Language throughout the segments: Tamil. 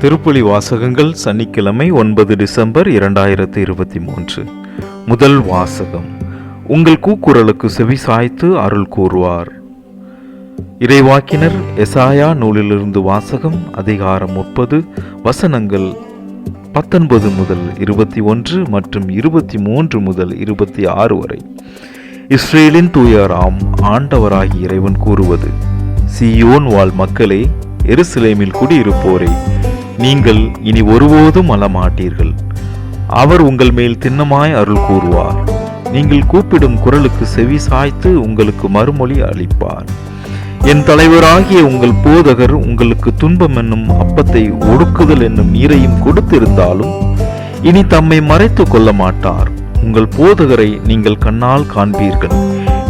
திருப்பலி வாசகங்கள் சனிக்கிழமை 9 டிசம்பர் 2023. முதல் வாசகம். உங்கள் கூக்குரலுக்கு செவிசாய்த்து அருள் கூறுவார். இறைவாக்கினர் எசாயா நூலிலிருந்து வாசகம். அதிகாரம் 30, வசனங்கள் 19 முதல் 21 மற்றும் 23 முதல் 26 வரை. இஸ்ரேலின் தூயராம் ஆண்டவராகி இறைவன் கூறுவது: சீயோன் வாழ் மக்களே, எருசலேமில் குடியிருப்போரே, நீங்கள் இனி ஒருபோதும் அழமாட்டீர்கள். அவர் உங்கள் மேல் திண்ணமாய் அருள் கூறுவார். நீங்கள் கூப்பிடும் குரலுக்கு செவி சாய்த்து உங்களுக்கு மறுமொழி அளிப்பார். என் தலைவராகிய உங்கள் போதகர் உங்களுக்கு துன்பம் என்னும் அப்பத்தை, ஒடுக்குதல் என்னும் நீரையும் கொடுத்திருந்தாலும் இனி தம்மை மறைத்து கொள்ள மாட்டார். உங்கள் போதகரை நீங்கள் கண்ணால் காண்பீர்கள்.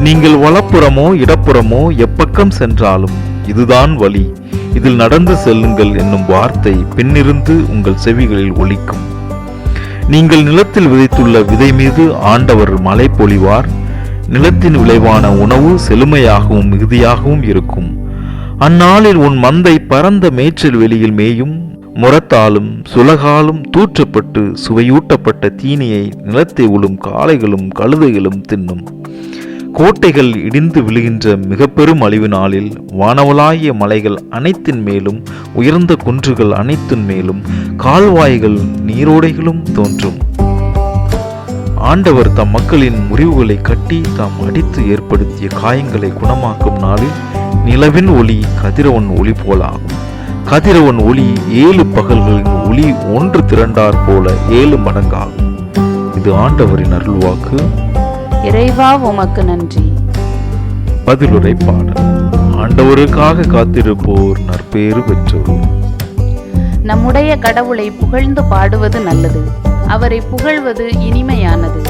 நீங்கள் வலப்புறமோ இடப்புறமோ எப்பக்கம் சென்றாலும் இதுதான் வழி, இதில் நடந்து செல்லுங்கள் என்னும் வார்த்தை பின்னிருந்து உங்கள் செவிகளில் ஒலிக்கும். நீங்கள் நிலத்தில் விதைத்துள்ள விதை மீது ஆண்டவர் மழை பொழிவார். நிலத்தின் விளைவான உணவு செழுமையாகவும் மிகுதியாகவும் இருக்கும். அந்நாளில் உன் மந்தை பரந்த மேய்ச்சல் வெளியில் மேயும். முரத்தாலும் சுலகாலும் தூற்றப்பட்டு சுவையூட்டப்பட்ட தீனியை நிலத்தை உழும் காளைகளும் கழுதைகளும் தின்னும். கோட்டைகள் இடிந்து விழுகின்ற மிக பெரும் அழிவு நாளில் வானவளாகிய மலைகள் அனைத்தின் மேலும், உயர்ந்த குன்றுகள் அனைத்தின் மேலும், கால்வாய்கள் நீரோடைகளும் தோன்றும். ஆண்டவர் தம் மக்களின் முறிவுகளை கட்டி தாம் அடித்து ஏற்படுத்திய காயங்களை குணமாக்கும் நாளில் நிலவின் ஒளி கதிரவன் ஒளி போலாகும். கதிரவன் ஒளி 7 பகல்களின் ஒளி ஒன்று திரண்டார் போல 7 மடங்காகும். இது ஆண்டவரின் அருள்வாக்கு. இறைவா உமக்கு நன்றி. பதிலுரை பாடல். ஆண்டவருக்காக காத்திருப்போர் நற்பேறு பெற்றோர். நம்முடைய கடவுளை புகழ்ந்து பாடுவது நல்லது. அவரை புகழ்வது இனிமையானது,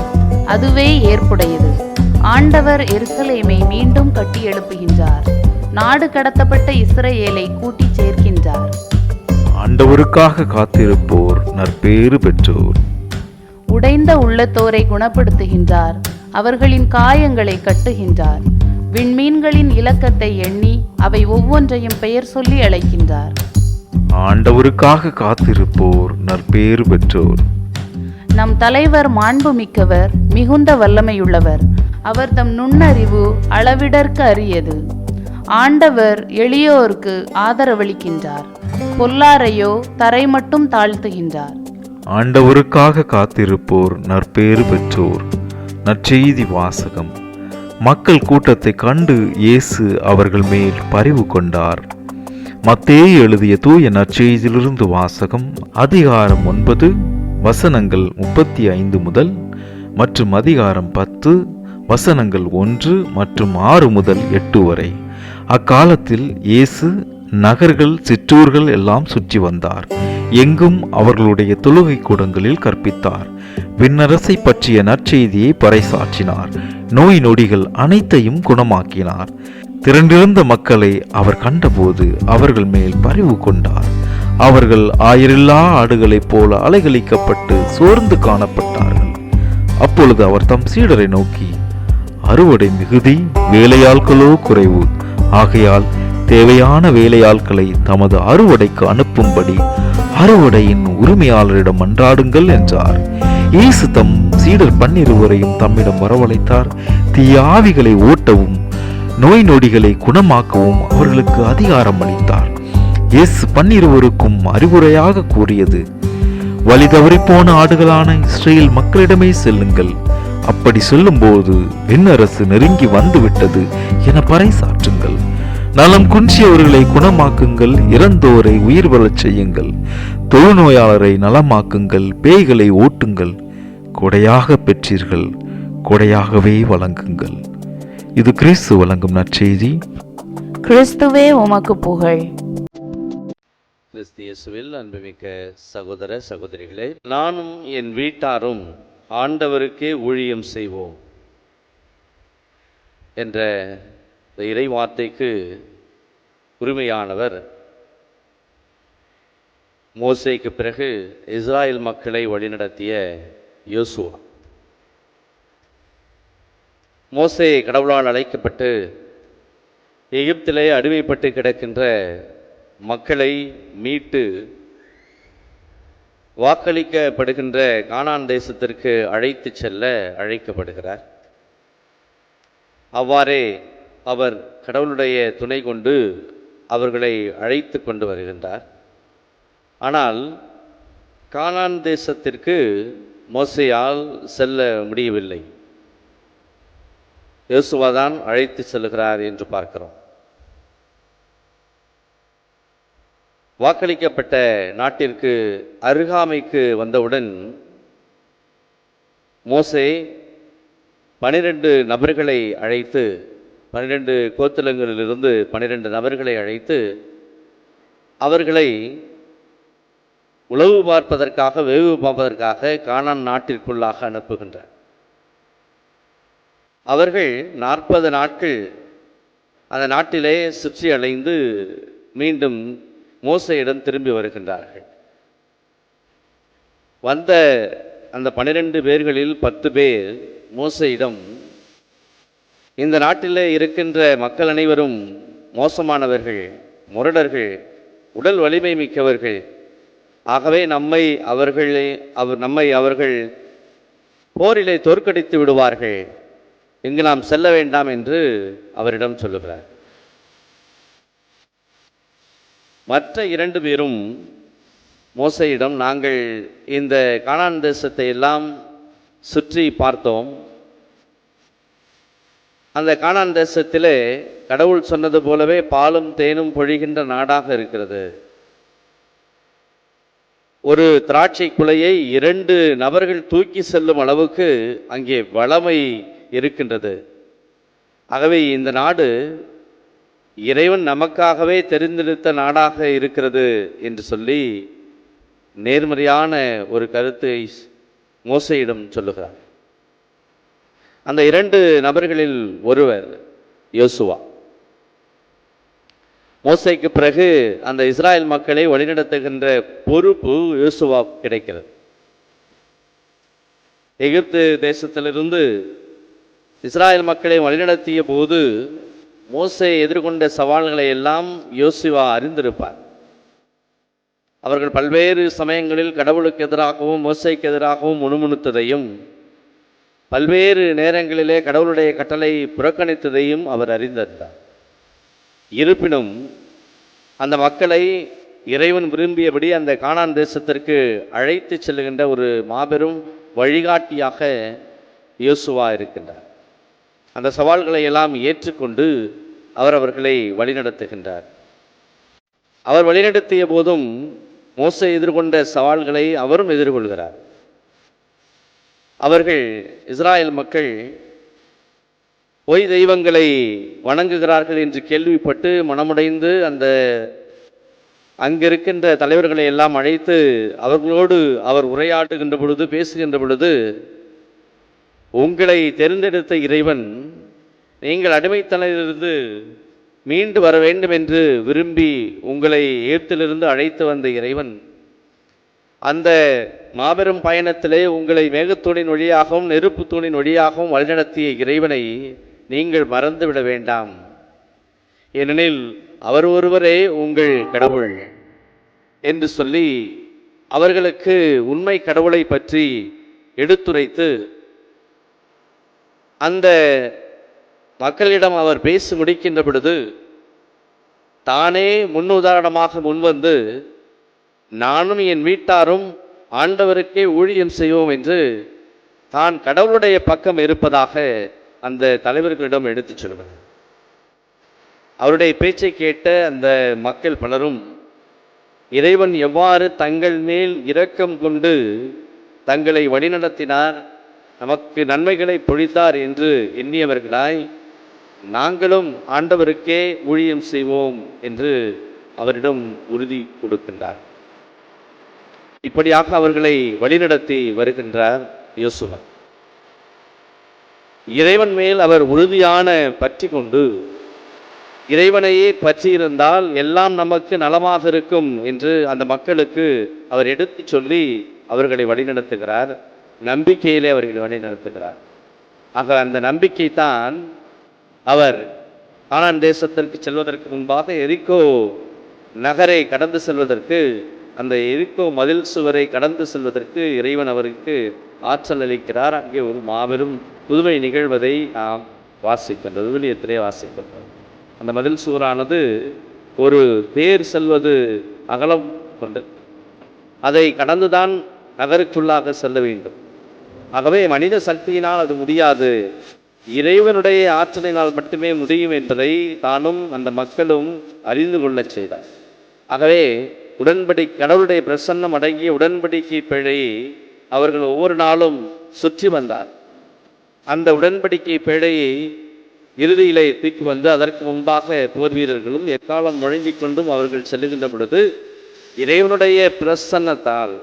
அதுவே ஏற்புடையது. ஆண்டவர் எருசலேமை மீண்டும் கட்டி எழுப்புகின்றார். நாடு கடத்தப்பட்ட இஸ்ரவேலை கூட்டி சேர்க்கின்றார். ஆண்டவருக்காக காத்திருப்போர் நற்பேறு பெற்றோர். உடைந்த உள்ளத்தோரை குணப்படுத்துகின்றார். அவர்களின் காயங்களை கட்டுகின்றார். விண்மீன்களின் இலக்கத்தை எண்ணி அவை ஒவ்வொன்றையும் பெயர் சொல்லி அழைக்கின்றார். ஆண்டவருக்காக காத்திருப்போர் நற்பேறு பெற்றோர். நம் தலைவர் மாண்புமிக்கவர், மிகுந்த வல்லமையுள்ளவர். அவர் தம் நுண்ணறிவு அளவிடற்கு அரியது. ஆண்டவர் எளியோருக்கு ஆதரவளிக்கின்றார். பொல்லாரையோ தரை மட்டும் தாழ்த்துகின்றார். ஆண்டவருக்காக காத்திருப்போர் நற்பேறு பெற்றோர். நற்செய்தி வாசகம். மக்கள் கூட்டத்தை கண்டு இயேசு அவர்கள் மேல் பரிவு கொண்டார். மத்தேயு எழுதிய தூய நற்செய்தியிலிருந்து வாசகம். அதிகாரம் 9, வசனங்கள் 35 முதல் மற்றும் அதிகாரம் 10, வசனங்கள் 1 மற்றும் 6 முதல் 8 வரை. அக்காலத்தில் இயேசு நகர்கள் சிற்றூர்கள் எல்லாம் சுற்றி வந்தார். எங்கும் அவர்களுடைய தொழுகை கூடங்களில் கற்பித்தார். விண்ணரசை பற்றிய நற்செய்தியை பறைசாற்றினார். நோய் நொடிகள் அனைத்தையும் குணமாக்கினார். திரண்டிருந்த மக்களை அவர் கண்டபோது அவர்கள் மேல் பரிவு கொண்டார். அவர்கள் ஆயிரில்லா ஆடுகளைப் போல அலைகழிக்கப்பட்டு சோர்ந்து காணப்பட்டார்கள். அப்பொழுது அவர் தம் சீடரை நோக்கி, அறுவடை மிகுதி, வேலையாட்களோ குறைவு. ஆகையால் தேவையான வேலையாட்களை தமது அறுவடைக்கு அனுப்பும்படி அறுவடையின் உரிமையாளரிடம் மன்றாடுங்கள் என்றார். இயேசு தம் சீடர் 12 தம்மிடம் வரவழைத்தார். தீய ஆவிகளை ஓட்டவும் நோய் நொடிகளை குணமாக்கவும் அவர்களுக்கு அதிகாரம் அளித்தார். இயேசு 12 அறிவுரையாக கூறியது: வழி தவறிப்போன ஆடுகளான இஸ்ரேல் மக்களிடமே செல்லுங்கள். அப்படி சொல்லும்போது விண்ணரசு நெருங்கி வந்துவிட்டது என பறைசாற்றுங்கள். நலம் குன்றியவர்களை குணமாக்குங்கள். இறந்தோரை உயிர் பெறச் செய்யுங்கள். தொழுநோயாளரை நலமாக்குங்கள். பேய்களை ஓட்டுங்கள். கொடையாக பெற்றீர்கள், கொடையாகவே வழங்குங்கள். இது கிறிஸ்து வழங்கும் நற்செய்தி. கிறிஸ்துவே உமக்கு புகழ். கிறிஸ்து இயேசுவில் அன்புமிக்க சகோதர சகோதரிகளே, நானும் என் வீட்டாரும் ஆண்டவருக்கே ஊழியம் செய்வோம் என்ற இறை வார்த்தைக்கு உரிமையானவர் மோசேக்கு பிறகு இஸ்ராயல் மக்களை வழிநடத்திய யோசுவா. மோசே கடவுளால் அழைக்கப்பட்டு எகிப்திலே அடிமைப்பட்டு கிடக்கின்ற மக்களை மீட்டு வாக்களிக்கப்படுகின்ற கானான் தேசத்திற்கு அழைத்து செல்ல அழைக்கப்படுகிறார். அவ்வாறே அவர் கடவுளுடைய துணை கொண்டு அவர்களை அழைத்து கொண்டு வருகின்றார். ஆனால் கானான் தேசத்திற்கு மோசேயால் செல்ல முடியவில்லை. யோசுவாதான் அழைத்து செல்கிறார் என்று பார்க்கிறோம். வாக்களிக்கப்பட்ட நாட்டிற்கு அருகாமைக்கு வந்தவுடன் மோசே 12 நபர்களை அழைத்து 12 கோத்திரங்களிலிருந்து 12 நபர்களை அழைத்து அவர்களை உளவு பார்ப்பதற்காக வேவு பார்ப்பதற்காக கானான் நாட்டிற்குள்ளாக அனுப்புகின்றார். அவர்கள் 40 நாட்கள் அந்த நாட்டிலே சுற்றி அலைந்து மீண்டும் மோசேயிடம் திரும்பி வருகின்றார்கள். வந்த அந்த 12 பேர்களில் 10 பேர் மோசேயிடம், இந்த நாட்டிலே இருக்கின்ற மக்கள் அனைவரும் மோசமானவர்கள், முரடர்கள், உடல் வலிமை மிக்கவர்கள், ஆகவே நம்மை அவர்கள் போரிலே தோற்கடித்து விடுவார்கள், இங்கு நாம் செல்ல வேண்டாம் என்று அவரிடம் சொல்லுகிறார். மற்ற 2 பேரும் மோசேயிடம், நாங்கள் இந்த கானான் தேசத்தை எல்லாம் சுற்றி பார்த்தோம், அந்த கானான் தேசத்திலே கடவுள் சொன்னது போலவே பாலும் தேனும் பொழிகின்ற நாடாக இருக்கிறது. ஒரு திராட்சை குலையை 2 நபர்கள் தூக்கி செல்லும் அளவுக்கு அங்கே வளமை இருக்கின்றது. ஆகவே இந்த நாடு இறைவன் நமக்காகவே தெரிந்தெடுத்த நாடாக இருக்கிறது என்று சொல்லி நேர்மறையான ஒரு கருத்தை மோசேயிடம் சொல்லுகிறார். அந்த 2 நபர்களில் ஒருவர் யோசுவா. மோசேக்கு பிறகு அந்த இஸ்ராயல் மக்களை வழிநடத்துகின்ற பொறுப்பு யோசுவா கிடைக்கிறது. எகிப்து தேசத்திலிருந்து இஸ்ராயல் மக்களை வழிநடத்திய போது மோசே எதிர்கொண்ட சவால்களை எல்லாம் யோசுவா அறிந்திருப்பார். அவர்கள் பல்வேறு சமயங்களில் கடவுளுக்கு எதிராகவும் மோசேக்கு எதிராகவும் முணுமுணுத்ததையும், பல்வேறு நேரங்களிலே கடவுளுடைய கட்டளை புறக்கணித்ததையும் அவர் அறிந்திருந்தார். இருப்பினும் அந்த மக்களை இறைவன் விரும்பியபடி அந்த கானான் தேசத்திற்கு அழைத்து செல்லுகின்ற ஒரு மாபெரும் வழிகாட்டியாக யோசுவா இருக்கின்றார். அந்த சவால்களை எல்லாம் ஏற்றுக்கொண்டு அவர்களை வழிநடத்துகின்றார். அவர் வழிநடத்திய போதும் மோசே எதிர்கொண்ட சவால்களை அவரும் எதிர்கொள்கிறார். அவர்கள் இஸ்ராயல் மக்கள் பொய் தெய்வங்களை வணங்குகிறார்கள் என்று கேள்விப்பட்டு மனமுடைந்து அங்கிருக்கின்ற தலைவர்களை எல்லாம் அழைத்து அவர்களோடு அவர் உரையாடுகின்ற பொழுது, பேசுகின்ற பொழுது, உங்களை தேர்ந்தெடுத்த இறைவன் நீங்கள் அடிமைத்தனத்திலிருந்து மீண்டு வர வேண்டும் என்று விரும்பி உங்களை எகிப்திலிருந்து அழைத்து வந்த இறைவன் அந்த மாபெரும் பயணத்திலே உங்களை மேகத்தூணின் வழியாகவும் நெருப்பு தூணின் வழியாகவும் வழிநடத்திய இறைவனை நீங்கள் மறந்துவிட வேண்டாம். ஏனெனில் அவர் ஒருவரே உங்கள் கடவுள் என்று சொல்லி அவர்களுக்கு உண்மை கடவுளை பற்றி எடுத்துரைத்து அந்த மக்களிடம் அவர் பேசி முடிக்கின்ற பொழுது தானே முன்னுதாரணமாக முன்வந்து, நானும் என் வீட்டாரும் ஆண்டவருக்கே ஊழியம் செய்வோம் என்று தான் கடவுளுடைய பக்கம் இருப்பதாக அந்த தலைவர்களிடம் எடுத்துச் சொல்வார். அவருடைய பேச்சை கேட்ட அந்த மக்கள் பலரும் இறைவன் எவ்வாறு தங்கள் மேல் இரக்கம் கொண்டு தங்களை வழிநடத்தினார், நமக்கு நன்மைகளை பொழித்தார் என்று எண்ணியவர்களாய், நாங்களும் ஆண்டவருக்கே ஊழியம் செய்வோம் என்று அவரிடம் உறுதி கொடுக்கின்றார். இப்படியாக அவர்களை வழிநடத்தி வருகின்றார் யோசுவா. இறைவன் மேல் அவர் உறுதியான பற்றி கொண்டு, இறைவனையே பற்றியிருந்தால் எல்லாம் நமக்கு நலமாக இருக்கும் என்று அந்த மக்களுக்கு அவர் எடுத்து சொல்லி அவர்களை வழிநடத்துகிறார். நம்பிக்கையிலே அவர்களை வழிநடத்துகிறார். ஆக அந்த நம்பிக்கை தான் அவர் கானான் தேசத்திற்கு செல்வதற்கு முன்பாக எரிகோ நகரை கடந்து செல்வதற்கு அந்த எரிக்கோ மதில் சுவரை கடந்து செல்வதற்கு இறைவன் அவருக்கு ஆற்றல் அளிக்கிறார். அங்கே ஒரு மாபெரும் புதுமை நிகழ்வதை நாம் வாசிக்கின்றோம், விவிலியத்திலே வாசிக்கின்றோம். அந்த மதில் சுவரானது ஒரு தேர் செல்வது அகலம் கொண்டு அதை கடந்துதான் நகருக்குள்ளாக செல்ல வேண்டும். ஆகவே மனித சக்தியினால் அது முடியாது, இறைவனுடைய ஆற்றலினால் மட்டுமே முடியும் என்பதை தானும் அந்த மக்களும் அறிந்து கொள்ளச் செய்தார். ஆகவே கடவுளுடைய பிரசன்னம் அடங்கிய உடன்படிக்கை பிழையை அவர்கள் ஒவ்வொரு நாளும் சுற்றி வந்தார். அந்த உடன்படிக்கை பிழையை இறுதியிலே தூக்கி வந்து அதற்கு முன்பாக போர் வீரர்களும் எக்காலம் முழங்கிக் கொண்டும் அவர்கள் செல்லுகின்ற பொழுது இறைவனுடைய பிரசன்னத்தால்,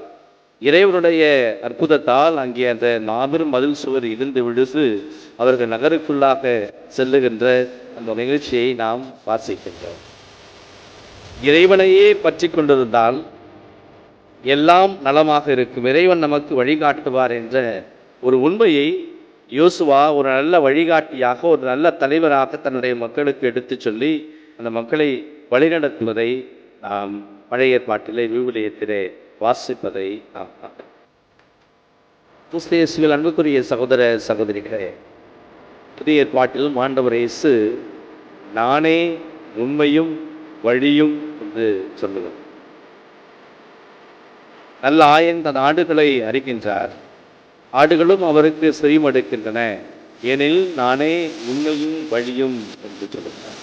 இறைவனுடைய அற்புதத்தால் அங்கே அந்த மாபெரும் மதில் சுவர் இருந்து விழுது அவர்கள் நகருக்குள்ளாக செல்லுகின்ற அந்த நிகழ்ச்சியை நாம் வாசிக்கின்றோம். இறைவனையே பற்றி கொண்டிருந்தால் எல்லாம் நலமாக இருக்கும், இறைவன் நமக்கு வழிகாட்டுவார் என்ற ஒரு உண்மையை யோசுவா ஒரு நல்ல வழிகாட்டியாக, ஒரு நல்ல தலைவராக தன்னுடைய மக்களுக்கு எடுத்து சொல்லி அந்த மக்களை வழிநடத்துவதை நாம் பழைய ஏற்பாட்டிலே விவிலியத்திலே வாசிப்பதை நாம் கிறிஸ்து அன்புக்குரிய சகோதர சகோதரிகளே, புதிய ஏற்பாட்டிலும் ஆண்டவர் இயேசு நானே உண்மையும் வழியும் என்று சொல்லுகிறார். நல்ல ஆயன் தன் ஆடுகளை அறிகின்றார், ஆடுகளும் அவருக்கு செவிமடுக்கின்றன, ஏனெனில் நானே உண்மையும் வழியும் என்று சொல்லுகிறார்.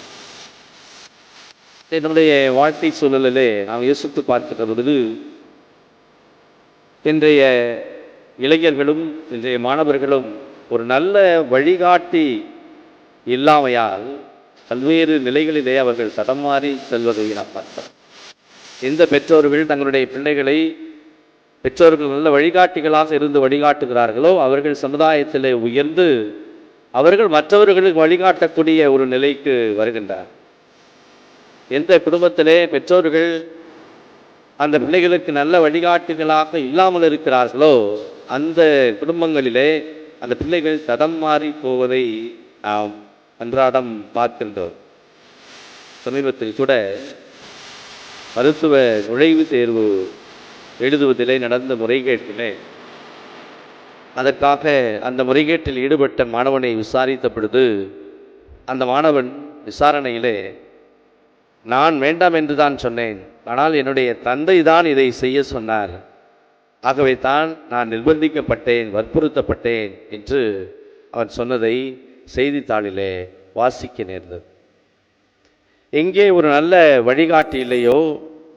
என்னுடைய வாழ்க்கை சூழலிலே நாம் யோசித்து பார்க்கிற பொழுது இன்றைய இளைஞர்களும் இன்றைய மாணவர்களும் ஒரு நல்ல வழிகாட்டி இல்லாமையால் பல்வேறு நிலைகளிலே அவர்கள் தடமாறி செல்வதை நாம் பார்த்தோம். எந்த பெற்றோர்கள் தங்களுடைய பிள்ளைகளை பெற்றோர்கள் நல்ல வழிகாட்டிகளாக இருந்து வழிகாட்டுகிறார்களோ அவர்கள் சமுதாயத்திலே உயர்ந்து அவர்கள் மற்றவர்களுக்கு வழிகாட்டக்கூடிய ஒரு நிலைக்கு வருகின்றார். எந்த குடும்பத்திலே பெற்றோர்கள் அந்த பிள்ளைகளுக்கு நல்ல வழிகாட்டிகளாக இல்லாமல் இருக்கிறார்களோ அந்த குடும்பங்களிலே அந்த பிள்ளைகள் தடம் மாறி போவதை நாம் அன்றாடம் பார்க்கின்றோம். சமீபத்தில் கூட மருத்துவ நுழைவுத் தேர்வு எழுதுவதிலே நடந்த முறைகேட்டிலே அதற்காக அந்த முறைகேட்டில் ஈடுபட்ட மாணவனை விசாரித்த பொழுது அந்த மாணவன் விசாரணையிலே நான் வேண்டாம் என்று தான் சொன்னேன், ஆனால் என்னுடைய தந்தை தான் இதை செய்ய சொன்னார், ஆகவே தான் நான் நிர்பந்திக்கப்பட்டேன், வற்புறுத்தப்பட்டேன் என்று அவன் சொன்னதை செய்தித்தாளிலே வாசிக்க நேர்ந்தது. எங்கே ஒரு நல்ல வழிகாட்டி இல்லையோ,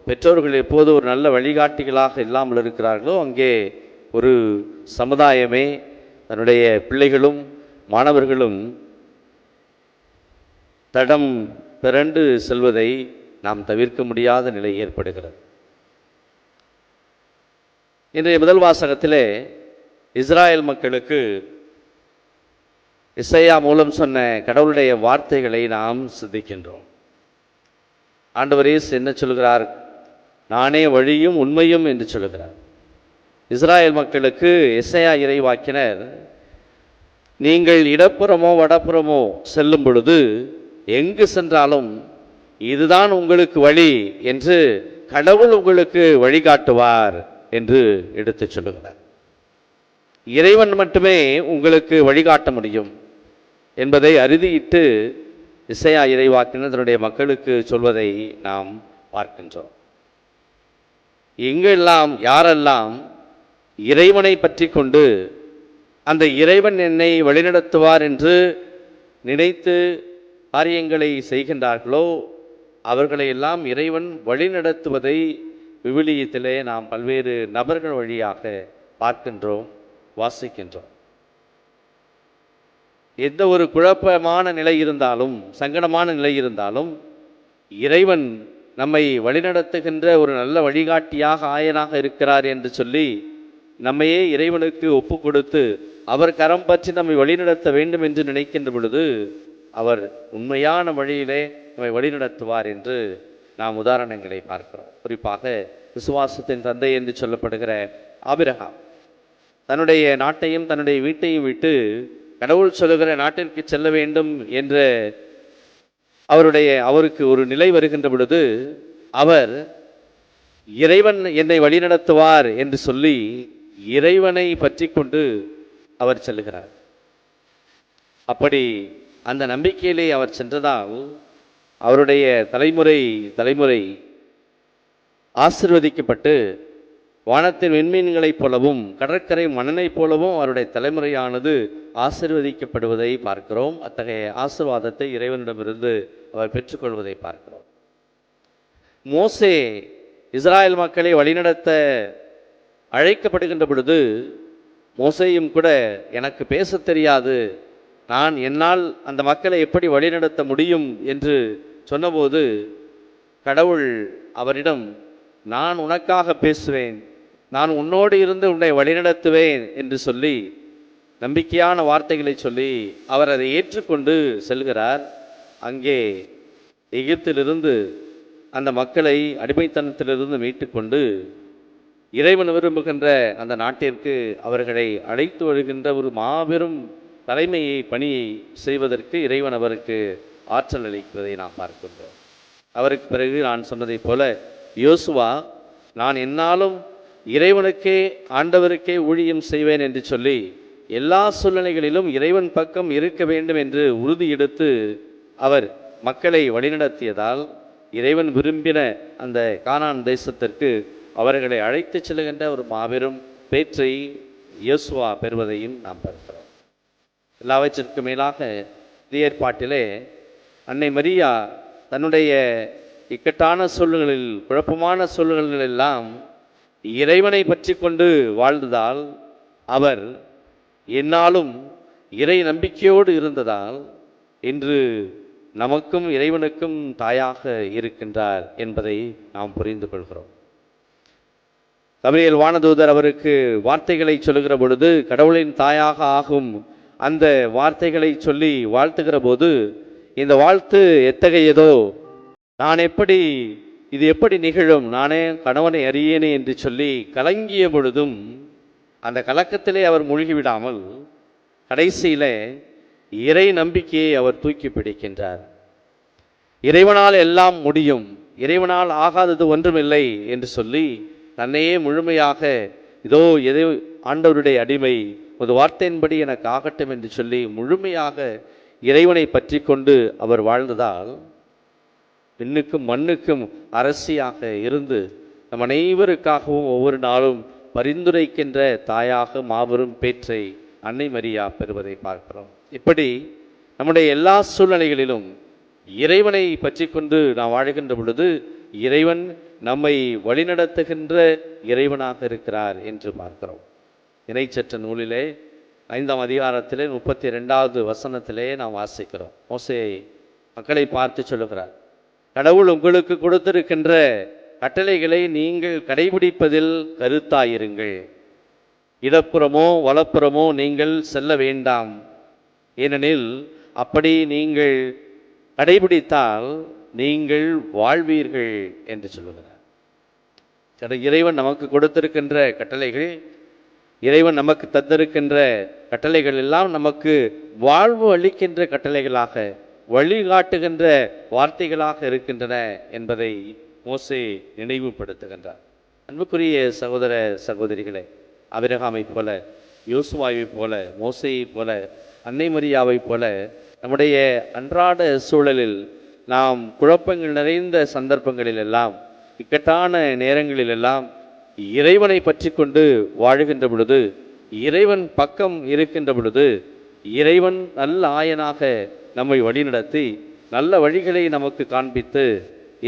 பெற்றோர்கள் எப்போது ஒரு நல்ல வழிகாட்டிகளாக இல்லாமல் இருக்கிறார்களோ அங்கே ஒரு சமுதாயமே தன்னுடைய பிள்ளைகளும் மாணவர்களும் தடம் பிறண்டு செல்வதை நாம் தவிர்க்க முடியாத நிலை ஏற்படுகிறது. இன்றைய முதல் வாசகத்திலே இஸ்ராயல் மக்களுக்கு எசேயா மூலம் சொன்ன கடவுளுடைய வார்த்தைகளை நாம் சிந்திக்கின்றோம். ஆண்டவர் இயேசு என்ன சொல்கிறார்? நானே வழியும் உண்மையும் என்று சொல்கிறார். இஸ்ராயல் மக்களுக்கு எசேயா இறைவாக்கினர் நீங்கள் இடப்புறமோ வடப்புறமோ செல்லும் பொழுது எங்கு சென்றாலும் இதுதான் உங்களுக்கு வழி என்று கடவுள் உங்களுக்கு வழிகாட்டுவார் என்று எடுத்து சொல்லுகிறார். இறைவன் மட்டுமே உங்களுக்கு வழிகாட்ட முடியும் என்பதை அறுதியிட்டு எசேயா இறைவாக்கினர் தன்னுடைய மக்களுக்கு சொல்வதை நாம் பார்க்கின்றோம். எங்கெல்லாம் யாரெல்லாம் இறைவனை பற்றி கொண்டு அந்த இறைவன் என்னை வழிநடத்துவார் என்று நினைத்து காரியங்களை செய்கின்றார்களோ அவர்களை எல்லாம் இறைவன் வழிநடத்துவதை விவிலியத்திலே நாம் பல்வேறு நபர்கள் வழியாக பார்க்கின்றோம், வாசிக்கின்றோம். எந்த ஒரு குழப்பமான நிலை இருந்தாலும், சங்கடமான நிலை இருந்தாலும் இறைவன் நம்மை வழிநடத்துகின்ற ஒரு நல்ல வழிகாட்டியாக ஆயனாக இருக்கிறார் என்று சொல்லி நம்மையே இறைவனுக்கு ஒப்பு கொடுத்து அவர் கரம் பற்றி நம்மை வழிநடத்த வேண்டும் என்று நினைக்கின்ற பொழுது அவர் உண்மையான வழியிலே நம்மை வழிநடத்துவார் என்று நாம் உதாரணங்களை பார்க்கிறோம். குறிப்பாக விசுவாசத்தின் தந்தை என்று சொல்லப்படுகிற ஆபிரகாம் தன்னுடைய நாட்டையும் தன்னுடைய வீட்டையும் விட்டு கடவுள் சொல்லுகிற நாட்டிற்கு செல்ல வேண்டும் என்ற அவருக்கு ஒரு நிலை வருகின்ற பொழுது அவர் இறைவன் என்னை வழிநடத்துவார் என்று சொல்லி இறைவனை பற்றி கொண்டு அவர் செல்கிறார். அப்படி அந்த நம்பிக்கையிலே அவர் சென்றதால் அவருடைய தலைமுறை ஆசிர்வதிக்கப்பட்டு வானத்தின் விண்மீன்களைப் போலவும் கடற்கரை மணலைப் போலவும் அவருடைய தலைமுறையானது ஆசிர்வதிக்கப்படுவதை பார்க்கிறோம். அத்தகைய ஆசீர்வாதத்தை இறைவனிடமிருந்து அவர் பெற்றுக்கொள்வதை பார்க்கிறோம். மோசே இஸ்ராயல் மக்களை வழிநடத்த அழைக்கப்படுகின்ற பொழுது மோசேயும் கூட எனக்கு பேச தெரியாது, என்னால் அந்த மக்களை எப்படி வழிநடத்த முடியும் என்று சொன்னபோது கடவுள் அவரிடம், நான் உனக்காக பேசுவேன், நான் உன்னோடு இருந்து உன்னை வழிநடத்துவேன் என்று சொல்லி நம்பிக்கையான வார்த்தைகளை சொல்லி அவர் அதை ஏற்றுக்கொண்டு செல்கிறார். அங்கே எகிப்திலிருந்து அந்த மக்களை அடிமைத்தனத்திலிருந்து மீட்டு கொண்டு இறைவன் விரும்புகின்ற அந்த நாட்டிற்கு அவர்களை அழைத்து வருகின்ற ஒரு மாபெரும் தலைமையை பணியை செய்வதற்கு இறைவன் அவருக்கு ஆற்றல் அளிப்பதை நாம் பார்க்கின்றோம். அவருக்கு பிறகு நான் சொன்னதைப் போல யோசுவா, நான் என்னாலும் இறைவனுக்கே ஆண்டவருக்கே ஊழியம் செய்வேன் என்று சொல்லி எல்லா சூழ்நிலைகளிலும் இறைவன் பக்கம் இருக்க வேண்டும் என்று உறுதி எடுத்து அவர் மக்களை வழிநடத்தியதால் இறைவன் விரும்பின அந்த கானான் தேசத்திற்கு அவர்களை அழைத்து செல்கின்ற ஒரு மாபெரும் பேற்றை யோசுவா பெறுவதையும் நாம் பார்க்கிறோம். எல்லாவற்றிற்கும் மேலாக புதிய ஏற்பாட்டிலே அன்னை மரியா தன்னுடைய இக்கட்டான சூழ்நிலைகளில் குழப்பமான சூழ்நிலைகளெல்லாம் இறைவனை பற்றி கொண்டு வாழ்ந்ததால் அவர் என்னாலும் இறை நம்பிக்கையோடு இருந்ததால் இன்று நமக்கும் இறைவனுக்கும் தாயாக இருக்கின்றார் என்பதை நாம் புரிந்து கொள்கிறோம். கபிரியேல் வானதூதர் அவருக்கு வார்த்தைகளை சொல்லுகிற பொழுது கடவுளின் தாயாக ஆகும் அந்த வார்த்தைகளை சொல்லி வாழ்த்துகிற போது இந்த வாழ்த்து எத்தகையதோ, இது எப்படி நிகழும், நானே கணவனை அறியேனே என்று சொல்லி கலங்கிய பொழுதும் அந்த கலக்கத்திலே அவர் மூழ்கிவிடாமல் கடைசியிலே இறை நம்பிக்கையை அவர் தூக்கி பிடிக்கின்றார். இறைவனால் எல்லாம் முடியும், இறைவனால் ஆகாதது ஒன்றுமில்லை என்று சொல்லி தன்னையே முழுமையாக இதோ எதை ஆண்டவருடைய அடிமை, ஒரு வார்த்தையின்படி எனக்கு ஆகட்டும் என்று சொல்லி முழுமையாக இறைவனை பற்றி கொண்டு அவர் வாழ்ந்ததால் விண்ணுக்கும் மண்ணுக்கும் அரசியாக இருந்து நம் அனைவருக்காகவும் ஒவ்வொரு நாளும் பரிந்துரைக்கின்ற தாயாக மாபெரும் பேற்றை அன்னை மரியா பெறுவதை பார்க்கிறோம். இப்படி நம்முடைய எல்லா சூழ்நிலைகளிலும் இறைவனை பற்றி கொண்டு நாம் வாழ்கின்ற பொழுது இறைவன் நம்மை வழிநடத்துகின்ற இறைவனாக இருக்கிறார் என்று பார்க்கிறோம். இறைச்சற்ற நூலிலே 5ஆம் அதிகாரத்திலே 32வது வசனத்திலே நாம் வாசிக்கிறோம். மோசே மக்களை பார்த்து சொல்லுகிறார், கடவுள் உங்களுக்கு கொடுத்திருக்கின்ற கட்டளைகளை நீங்கள் கடைபிடிப்பதில் கருத்தாயிருங்கள். இடப்புறமோ வலப்புறமோ நீங்கள் செல்ல வேண்டாம், ஏனெனில் அப்படி நீங்கள் கடைபிடித்தால் நீங்கள் வாழ்வீர்கள் என்று சொல்லுகிறார். இறைவன் நமக்கு கொடுத்திருக்கின்ற கட்டளைகள், இறைவன் நமக்கு தந்திருக்கின்ற கட்டளைகள் எல்லாம் நமக்கு வாழ்வு அளிக்கின்ற கட்டளைகளாக, வழிகாட்டுகின்ற வார்த்தைகளாக இருக்கின்றன என்பதை மோசே நினைவுபடுத்துகின்றார். அன்புக்குரிய சகோதர சகோதரிகளே, ஆபிரகாமை போல, யோசுவாவை போல, மோசையை போல, அன்னை மரியாவை போல நம்முடைய அன்றாட சூழலில் நாம் குழப்பங்கள் நிறைந்த சந்தர்ப்பங்களில் எல்லாம், இக்கட்டான நேரங்களில் எல்லாம் இறைவனை பற்றி கொண்டு வாழுகின்ற பொழுது, இறைவன் பக்கம் இருக்கின்ற பொழுது, இறைவன் நல்ல ஆயனாக நம்மை வழிநடத்தி நல்ல வழிகளை நமக்கு காண்பித்து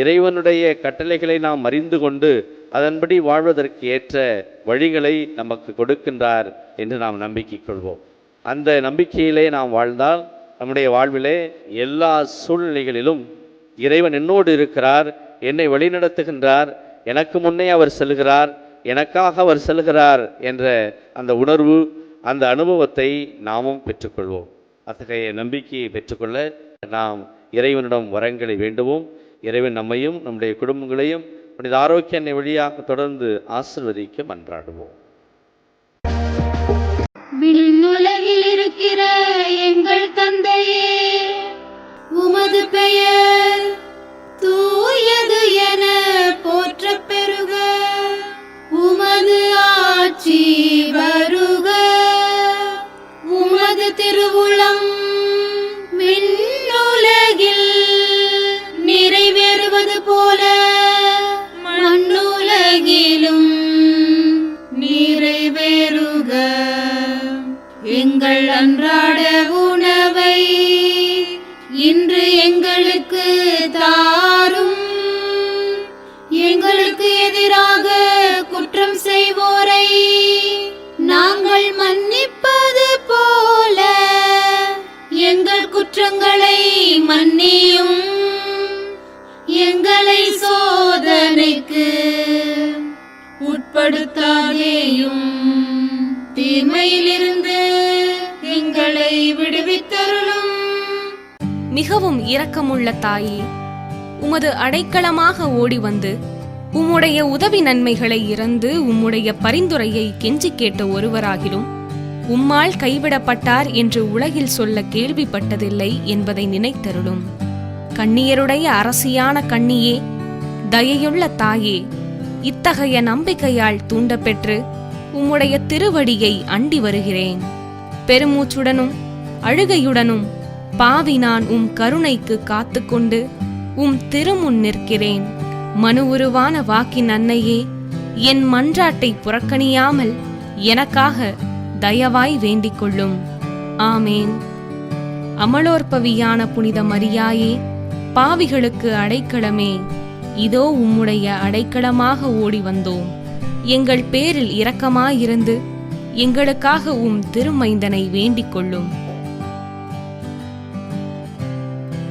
இறைவனுடைய கட்டளைகளை நாம் அறிந்து கொண்டு அதன்படி வாழ்வதற்கு ஏற்ற வழிகளை நமக்கு கொடுக்கின்றார் என்று நாம் நம்பிக்கை கொள்வோம். அந்த நம்பிக்கையிலே நாம் வாழ்ந்தால் நம்முடைய வாழ்விலே எல்லா சூழ்நிலைகளிலும் இறைவன் என்னோடு இருக்கிறார், என்னை வழிநடத்துகின்றார், எனக்கு முன்னே அவர் செல்கிறார், எனக்காக அவர் செல்கிறார் என்ற அந்த உணர்வு, அந்த அனுபவத்தை நாமும் பெற்றுக்கொள்வோம். அத்தகைய நம்பிக்கையை பெற்றுக்கொள்ள நாம் இறைவனிடம் வரங்களை வேண்டுவோம். இறைவன் நம்மையும் நம்முடைய குடும்பங்களையும் புனித ஆரோக்கிய அன்னை வழியாக தொடர்ந்து ஆசீர்வதிக்க மன்றாடுவோம். விண்ணுலகில் இருக்கிற எங்கள் தந்தையே, உமது பெயர் தூயது என போற்றப் பெறுக. உட்படுத்தாதேயும், தீமையிலிருந்து எங்களை விடுவித்தருளும். மிகவும் இரக்கமுள்ள தாயே, உமது அடைக்கலமாக ஓடி வந்து உம்முடைய உதவி நன்மைகளை இறந்து உம்முடைய பரிந்துரையை கெஞ்சி கேட்ட ஒருவராகிலும் உம்மால் கைவிடப்பட்டார் என்று உலகில் சொல்ல கேள்விப்பட்டதில்லை என்பதை நினைத்தருளும். கன்னியருடைய அரசியான கன்னியே, தயையுள்ள தாயே, இத்தகைய நம்பிக்கையால் தூண்டப்பெற்று உம்முடைய திருவடியை அண்டி வருகிறேன். பெருமூச்சுடனும் அழுகையுடனும் பாவி நான் உம் கருணைக்கு காத்துக்கொண்டு உம் திருமுன் நிற்கிறேன். மனு உருவான வாக்கின் அன்னையே, என் மன்றாட்டை புறக்கணியாமல் எனக்காக தயவாய் வேண்டிக் கொள்ளும். ஆமேன். அமலோற்பவியான புனித மரியாயே, பாவிகளுக்கு அடைக்கலமே, இதோ உம்முடைய அடைக்கலமாக ஓடி வந்தோம். எங்கள் பேரில் இரக்கமாயிருந்து எங்களுக்காக உம் திருமைந்தனை வேண்டிக் கொள்ளும்.